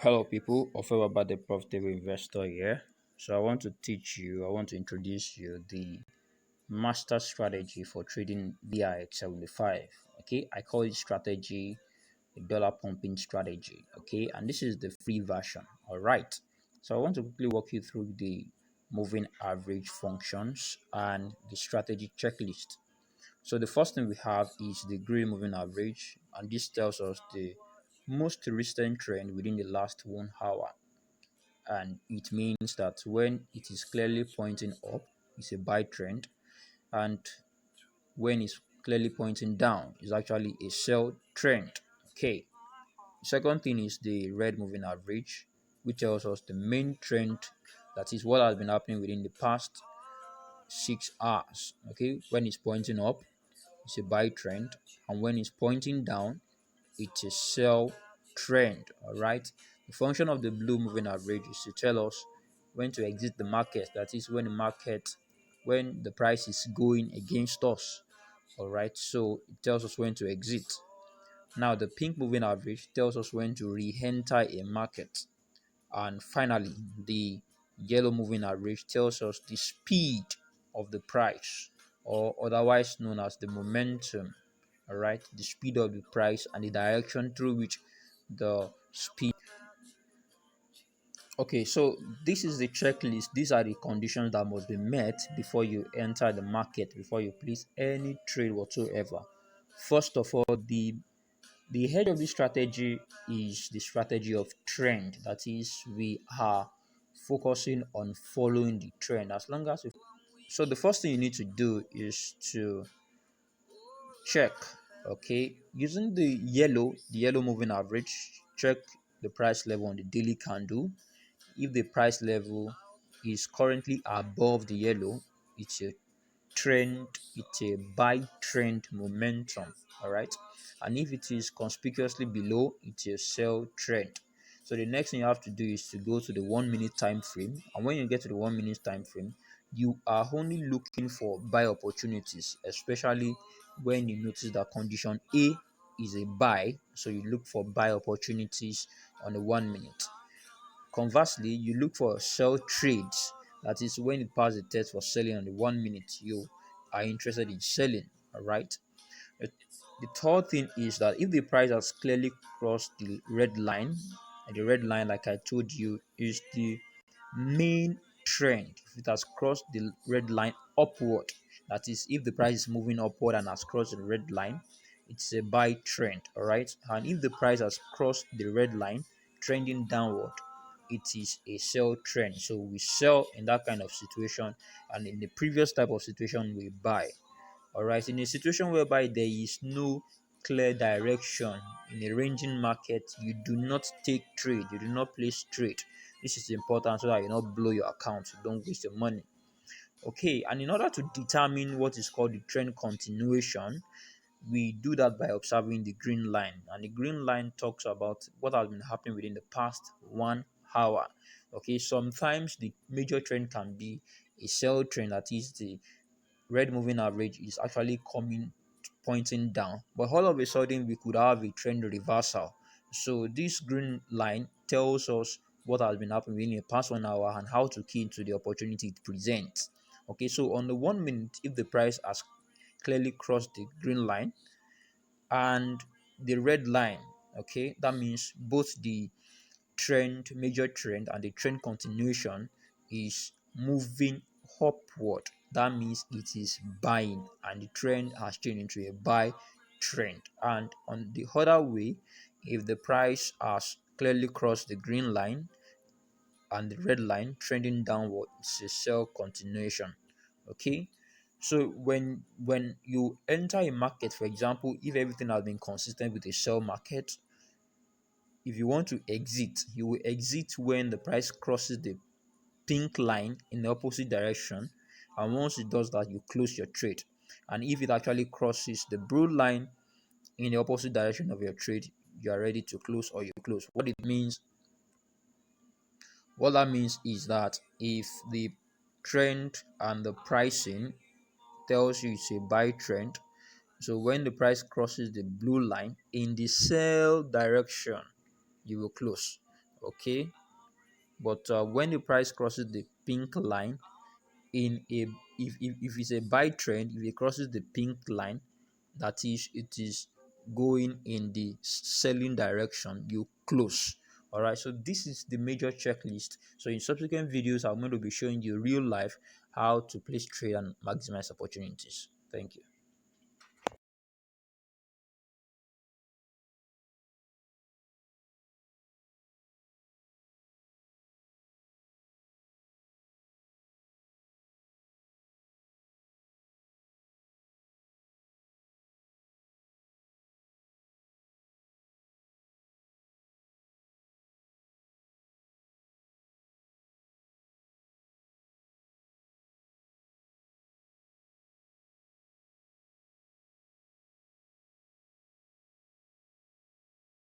Hello, people. Offer about the profitable investor here. So, I want to introduce you the master strategy for trading VIX 75. Okay, I call it strategy a dollar pumping strategy. Okay, and this is the free version. All right. So, I want to quickly walk you through the moving average functions and the strategy checklist. So the first thing we have is the green moving average, and this tells us the most recent trend within the last 1 hour. And it means that when it is clearly pointing up, it's a buy trend, and when it's clearly pointing down, it's actually a sell trend. Okay. Second thing is the red moving average, which tells us the main trend, that is what has been happening within the past 6 hours. Okay, when it's pointing up, it's a buy trend, and when it's pointing down, it's a sell trend. All right, the function of the blue moving average is to tell us when to exit the market, that is when the price is going against us. All right, so it tells us when to exit. Now the pink moving average tells us when to re-enter a market. And finally, the yellow moving average tells us the speed of the price, or otherwise known as the momentum. All right, the speed of the price and the direction through which the speed. Okay, so this is the checklist. These are the conditions that must be met before you enter the market, before you place any trade whatsoever. First of all, the head of this strategy is the strategy of trend. That is, we are focusing on following the trend. As long as so, the first thing you need to do is to check. Okay, using the yellow moving average, check the price level on the daily candle. If the price level is currently above the yellow, it's a trend, it's a buy trend momentum. All right, and if it is conspicuously below, it's a sell trend. So the next thing you have to do is to go to the 1 minute time frame, and when you get to the 1 minute time frame, you are only looking for buy opportunities, especially when you notice that condition A is a buy, so you look for buy opportunities on the 1 minute. Conversely, you look for sell trades. That is, when it passes the test for selling on the 1 minute, you are interested in selling. All right. The the third thing is that if the price has clearly crossed the red line, and the red line, like I told you, is the main trend. If it has crossed the red line upward, that is, if the price is moving upward and has crossed the red line, it's a buy trend. All right. And if the price has crossed the red line trending downward, it is a sell trend. So we sell in that kind of situation, and in the previous type of situation, we buy. All right, in a situation whereby there is no clear direction in a ranging market, you do not take trade, you do not place trade. This is important so that you don't blow your account, you don't waste your money. Okay, and in order to determine what is called the trend continuation, we do that by observing the green line, and the green line talks about what has been happening within the past 1 hour. Okay, sometimes the major trend can be a sell trend, that is, the red moving average is actually coming pointing down, but all of a sudden we could have a trend reversal. So this green line tells us what has been happening in the past 1 hour and how to key into the opportunity it presents. Okay, so on the 1 minute, if the price has clearly crossed the green line and the red line, okay, that means both the major trend, and the trend continuation is moving upward. That means it is buying, and the trend has changed into a buy trend. And on the other way, if the price has clearly crossed the green line and the red line trending downward, it's a sell continuation. Okay, so when you enter a market, for example, if everything has been consistent with a sell market, if you want to exit, you will exit when the price crosses the pink line in the opposite direction, and once it does that, you close your trade. And if it actually crosses the blue line in the opposite direction of your trade, you are ready to close, or you close. What that means is that if the trend and the pricing tells you it's a buy trend, so when the price crosses the blue line in the sell direction, you will close. Okay, but when the price crosses the pink line in a if it's a buy trend, if it crosses the pink line, that is, it is going in the selling direction, you close. All right, so this is the major checklist. So in subsequent videos, I'm going to be showing you real life how to place trade and maximize opportunities. Thank you.